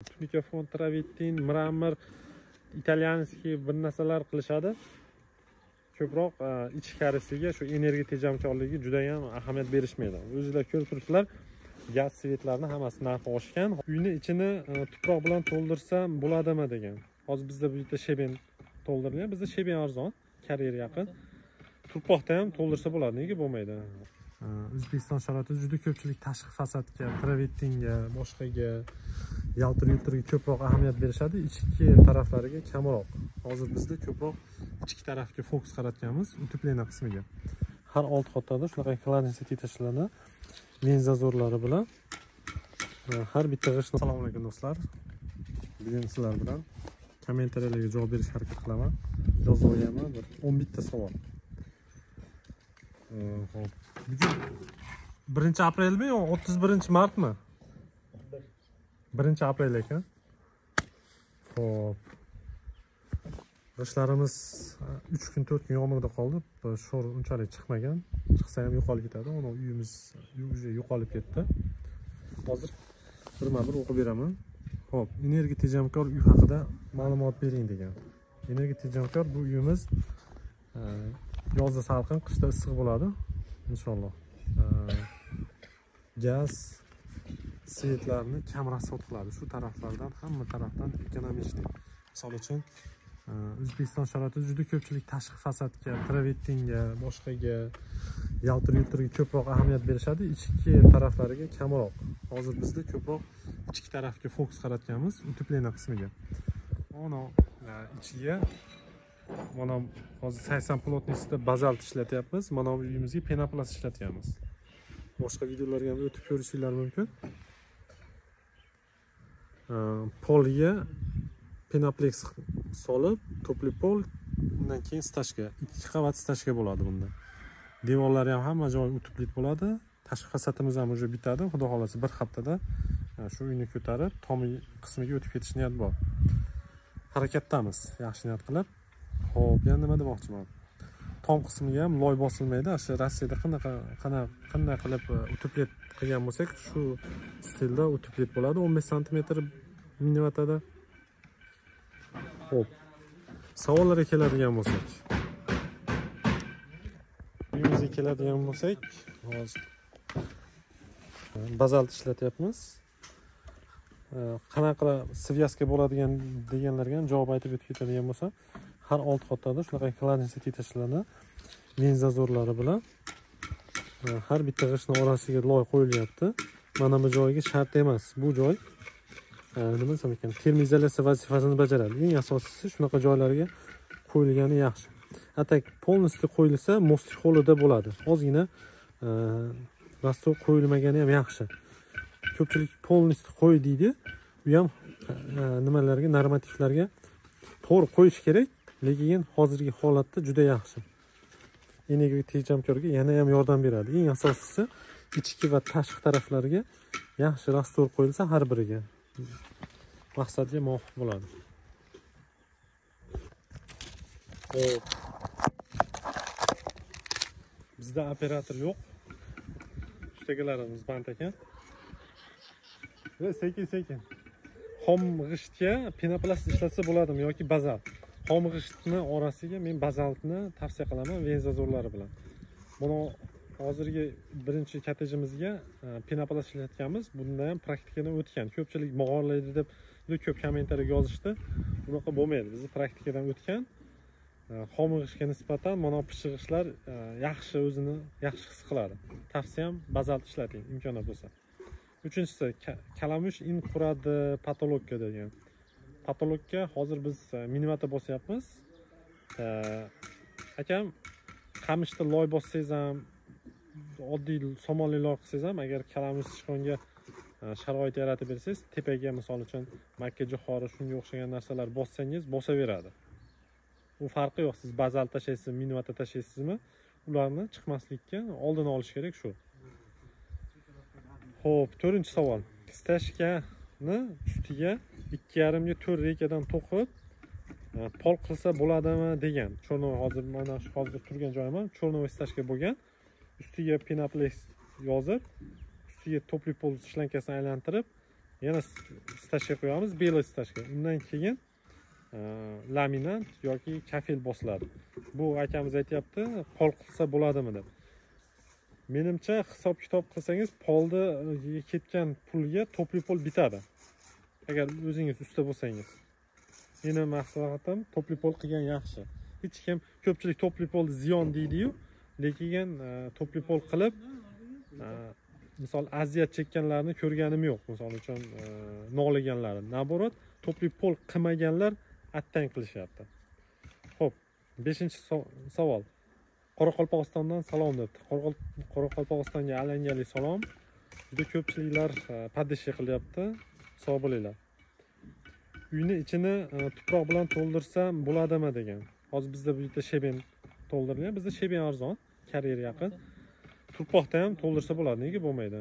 Tunika fond, travertin, mramor, italyanskiy bir narsalar qilishadi. Ko'proq ichkarisiga shu energiya tejamkorligiga juda ham ahamiyat berishmaydi. O'zingizlar ko'rib turibsizlar, gaz svetlarni hammasi narxi oshgan. Uyni ichini tuproq bilan to'ldirsam bo'ladimi degan. Hozir bizda bu yerda sheben to'ldirilgan. Bizda sheben arzon, karer yaqin. Tuproqda ham to'ldirsa bo'ladi, nega bo'lmaydi? O'zbekiston sharoitida juda ko'pchilik tashqi fasadga, travertinga, boshqaga, yaltir-yultirga ko'proq ahamiyat berishadi, ichki taraflariga kamroq. Hozir bizda ko'proq ichki tarafga fokus qaratganmiz, utepleniya qismiga. Har 6 qatorda shunaqa kladniy tashlanadi, menzazorlari bilan. Har bitta g'ishtni. Assalomu alaykum do'stlar. Bugun sizlar bilan kommentariyalarga javob berishga harakat qilaman. Yozib qo'yaman bir 11 ta savol. Hop. Bugun 1 aprelmi yo 31 martmi? 1 aprel ekan. Hop. G'ishtlarimiz 3 kun 4 kun yomg'irda qoldi. Sho'r unchalik chiqmagan. Chiqsa ham yo'qolib ketadi. Ona uyimiz yo'qolib ketdi. Hozir birma-bir o'qib beraman. Hop, energiya tejamkor uy haqida ma'lumot bering degan. Energiya tejamkor bu uyimiz yozda salqin, qishda issiq bo'ladi inshaalloh. Gaz svetlarni kam rasxod qiladi. Shu taraflardan hamma tarafdan ekonomik. Misol uchun O'zbekiston sharoitida juda ko'pchilik tashqi fasadga, travertinga, boshqaga, yaltir-yultirga ko'proq ahamiyat berishadi, ichki taraflariga kamroq. Hozir bizda ko'proq ichki tarafga fokus qaratganmiz, utepleniya qismiga. Mana ichiga mana hozir 80 plotnisida bazalt ishlatyapmiz. Mana bu uyimizga penoplast ishlatyapmiz. Boshqa videolarga ham o'tib ko'rishingiz mumkin. Polga penoplex solib, topli pol, undan keyin stashka, 2 qavat stashka bo'ladi bunda. Devorlari ham hamma joyi utuplit bo'ladi. Tashqi fasadimiz ham уже bitadi. Xudo xolasa bir haftada shu uyni ko'tarib, tom qismiga o'tib ketish niyat bor. Harakatdamiz, yaxshi niyat qilib. Xo'p, yana nima demoqchiman? Tom qismiga ham loy bosilmaydi. Shu Rossiyada qanday qilib utuplit qilgan bo'lsak, shu stilda utuplit bo'ladi. 15 sm millimetrda. Hop. Savollarga keladigan bo'lsak. Uyimizga keladigan bo'lsak, hozir bazalt ishlatyapmiz. Qanaqa svyaska bo'ladigan deganlarga ham javob aytib o'tib ketadigan bo'lsa, har 6 qatorda shunaqa kladniy tashlanadi, menzazorlari bilan. Har bitta g'ishtning orasiga loy qo'yilyapti. Mana bu joyga shart emas. Bu joy nima desam ekan, termizalizatsiya vazifasini bajaradi. Eng asosiysi shunaqa joylarga qo'yilgani yaxshi. Atak polностью qo'yilsa, mostlik holida bo'ladi. Ozgina rastor qo'yilmagani ham yaxshi. Ko'pchilik polностью qo'y deydi. Bu ham nimalarga, normativlarga to'g'ri qo'yish kerak, lekin hozirgi holatda juda yaxshi. Energiya tejamkorga yana ham yordam beradi. Eng asosiysi ichki va tashqi taraflarga yaxshi rastor qo'yilsa har biriga maqsadga muvofiq bo'ladi. Bizda operator yo'q. Ustagalarimiz band ekan. Sekin. Xom g'ishtga penoplast ishlatsa bo'ladimi yoki bazalt? Xom g'ishtni orasiga men bazaltni tavsiya qilaman menzazorlari bilan. Buni hozirgi birinchi kottejimizga penoplast ishlatganmiz. Bunda ham praktikadan o'tgan. Ko'pchilik mog'orlaydi deb juda ko'p kommentariya yozishdi. Bunaqa bo'lmaydi. Biz praktikadan o'tgan. Xom g'ishtga nisbatan mana pishig'ishlar yaxshi, o'zini yaxshi his qiladi. Tavsiyam bazalt ishlating, imkoniyat bo'lsa. Uchinchisi, kalamush in quradi patologga degan. Patologga hozir biz minimatda bosyapmiz. Akam qamishda loy bossangiz ham, oddiy somonli loy qilsangiz ham, agar kalamush chiqqanga sharoit yaratib bersangiz, tepaga misol uchun makka jo'xori shunga o'xshagan narsalar bossangiz, bosaveradi. U farqi yo'q, siz bazalt tashlaysizmi, minimatda tashlaysizmi, ularni chiqmaslikka oldini olish kerak shu. Xo'p, 4-savol. Stashkani ustiga 2,5 ga 4 rekadan to'qib pol qilsa bo'ladimi degan. Cho'rnoy hozir mana shu hozir turgan joyim ham cho'rnoy stashka bo'lgan. Ustiga penoplast yozib, ustiga topli pol shlankasini aylantirib, yana stashga qo'yamiz, belay stashga. Undan keyin laminat yoki kafel bosiladi. Bu akamiz aytayapti, pol qilsa bo'ladimi deb. Menimcha hisob-kitob qilsangiz, polda ketgan pulga topli pol bitadi. Agar o'zingiz usta bo'lsangiz. Meni maslahatim topli pol qilgan yaxshi. Hech kim ko'pchilik topli pol ziyon deydi-yu, lekin topli pol qilib misol aziyat chekkanlarni ko'rganim yo'q. Misol uchun noliganlarni. Naborot, topli pol qilmaganlar attang qilishyapti. Xo'p, 5-savol. Qoraqalpog'istondan salom debdi. Qoraqalpog'istonga alangali salom. Juda ko'pchiliklar padishlik qilyapti. Sog' bo'linglar. Uyni ichini tuproq bilan to'ldirsam bo'ladimi degan. Hozir bizda bu yerda sheben to'ldirilgan. Bizda sheben arzon, karyer yaqin. Tuproqda ham to'ldirsa bo'ladi, nega bo'lmaydi?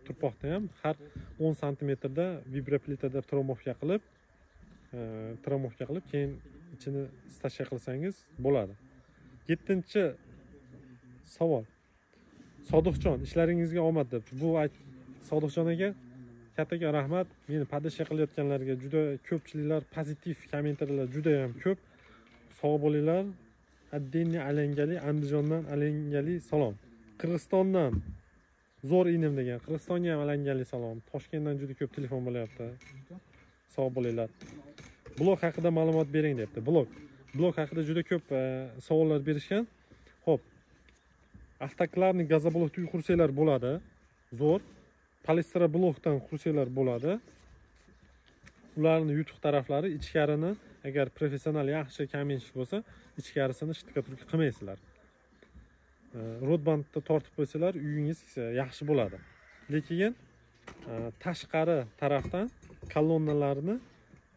Tuproqda ham har 10 sm da vibroplitada tromovka qilib, keyin ichini stashka qilsangiz bo'ladi. 7-savol. Sodiqjon, ishlaringizga omad debdi. Bu Sodiqjon aka kattaga rahmat. Meni padishlik qilayotganlarga juda ko'pchiliklar pozitiv kommentariylar juda ham ko'p. Sog' bo'linglar. Addinni alangali, Andijondan alangali salom. Qirg'izistondan zo'r inim degan. Qirg'izistonga ham alangali salom. Toshkentdan juda ko'p telefon bo'lyapti. Sog' bo'linglar. Blog haqida ma'lumot bering debdi. Blog haqida juda ko'p savollar berishgan. Xo'p. Avtoklarni gazoblokda qursalar bo'ladi. Zo'r. Palestra blokdan qursalar bo'ladi. Ularning yutuq taraflari ichkarini agar professional yaxshi kamenshik bo'lsa, ichkarisini shtikatурka qilmaysizlar. Rodbandda tortib qo'ysalar, uyingiz yaxshi bo'ladi. Lekin tashqari tarafdan kolonnalarni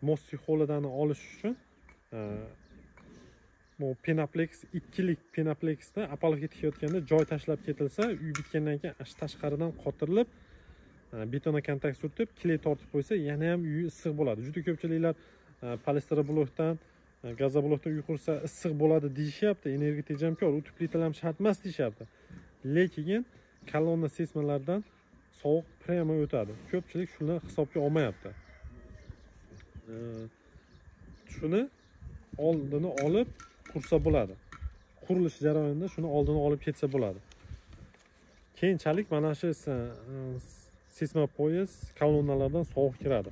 mosti holidan olish uchun bu Penaplex 2lik Penapleksda apalga tikayotganda joy tashlab ketilsa, uy bitgandan keyin tashqaridan qotirilib betona kontakt surtib, kley tortib qo'ysa, yana ham uyi issiq bo'ladi. Juda ko'pchiliklar palestra blokdan, gazoblokdan uy qursa issiq bo'ladi deyishyapti, energiya tejamkor, o'tib plitalar ham shart emas deyishyapti. Lekin kolonna seysmalardan sovuq prema o'tadi. Ko'pchilik shuni hisobga olmayapti. Shuni oldini olib qursa bo'ladi. Qurilish jarayonida shuni oldini olib ketsa bo'ladi. Keyinchalik mana shu seysma poyez kolonnalardan sovuq kiradi.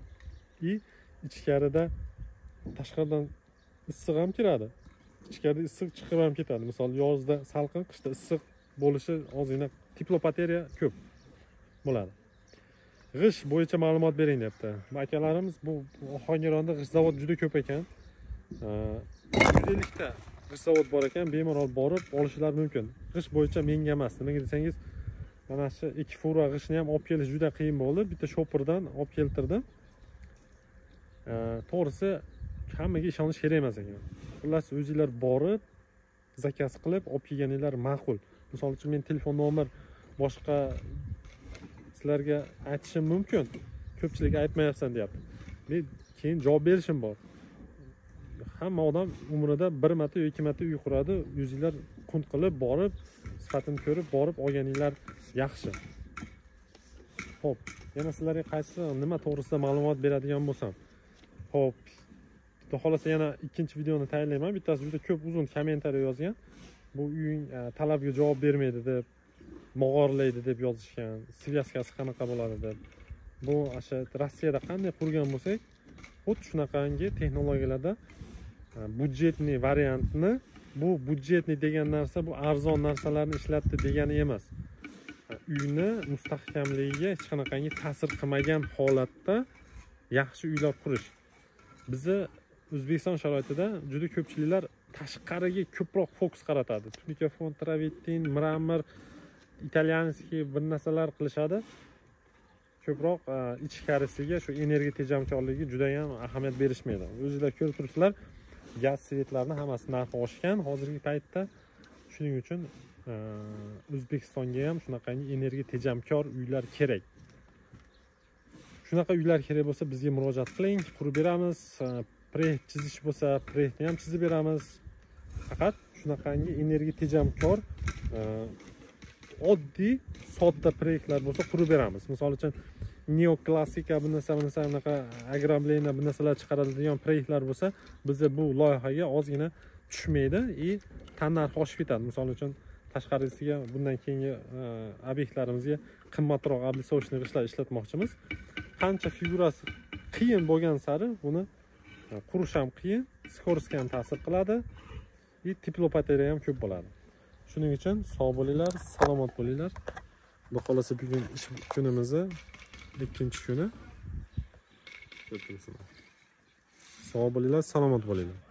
Ichkarida tashqaridan issiq ham kiradi. Ichkarida issiq chiqib ham ketadi. Misol yozda salqin, qishda issiq bo'lishi ozgina teplopateriya ko'p bo'ladi. G'ish bo'yicha ma'lumot bering debdi. Akalarimiz bu Ohangaronda g'ish zavod juda ko'p ekan. 150 ta g'ish zavod bor ekan, bemalol borib olishlari mumkin. G'ish bo'yicha menga emas. Nimaga desangiz, mana shu 2 fura g'ishni ham olib kelish juda qiyin bo'ldi. Bitta shopperdan olib keltirdim. To'g'risi hammaga ishonish kerak emas ekan. Xullas o'zingizlar borib, zakaz qilib olib kelganinglar ma'qul. Misol uchun men telefon nomer boshqa sizlarga aytishim mumkin. Ko'pchilik aytmayapsan deyapti. Men keyin javob berishim bor. Hamma odam umrida 1 marta yoki 2 marta uy quradi. O'zingizlar qunt qilib borib, sifatini ko'rib borib olganinglar yaxshi. Xo'p, yana sizlarga qaysi nima to'g'risida ma'lumot beradigan bo'lsam. Xo'p. Xudo xolasa yana ikkinchi videoni tayyorlayman. Bittasi juda ko'p uzun kommentariy yozgan. Bu uying talabga javob bermaydi deb, mog'orlaydi deb yozishgan. Svyazkasi qanaqa bo'ladi deb. Bu o'sha Rossiyada qanday qurgan bo'lsak, xuddi shunaqangi texnologiyalarda budjetli variantni, bu budjetli degan narsa bu arzon narsalarni ishlatdi degani emas. Uyni mustahkamligiga hech qanaqangi ta'sir qilmagan holatda yaxshi uylar qurish. Bizni O'zbekiston sharoitida juda ko'pchiliklar tashqariga ko'proq fokus qaratadi. Tunika fond, travertin, mramor, italyanskiy bir narsalar qilishadi. Ko'proq ichkarisiga shu energiya tejamkorligiga juda ham ahamiyat berishmaydi. O'zingizlar ko'rib turibsizlar, gaz svetlarning hammasi narxi oshgan hozirgi paytda. Shuning uchun O'zbekistonga ham shunaqangi energiya tejamkor uylar kerak. Shunaqa uylar kerak bo'lsa, bizga murojaat qiling, qurib beramiz. Proyekt chizish bo'lsa, proyektni ham chizib beramiz. Faqat shunaqangi energiya tejamkor, oddiy, sodda proyektlar bo'lsa qurib beramiz. Misol uchun neoklassika bu narsa anaqa agrobleniya bu narsalar chiqariladigan proyektlar bo'lsa, bizda bu loyihaga ozgina tushmaydi и tannarxi oshib ketadi. Misol uchun tashqarisiga bundan keyingi obyektlarimizga qimmatroq облицовочный g'ishtlar ishlatmoqchimiz. Qancha figurasi qiyin bo'lgan sari buni qurish ham qiyin, skorostiga ham ta'sir qiladi и teplopoteriya ham ko'p bo'ladi. Shuning uchun sog' bo'linglar, salomat bo'linglar. Xudo xolasa bugun ish kunimizni ikkinchi kuni. Sog' bo'linglar, salomat bo'linglar.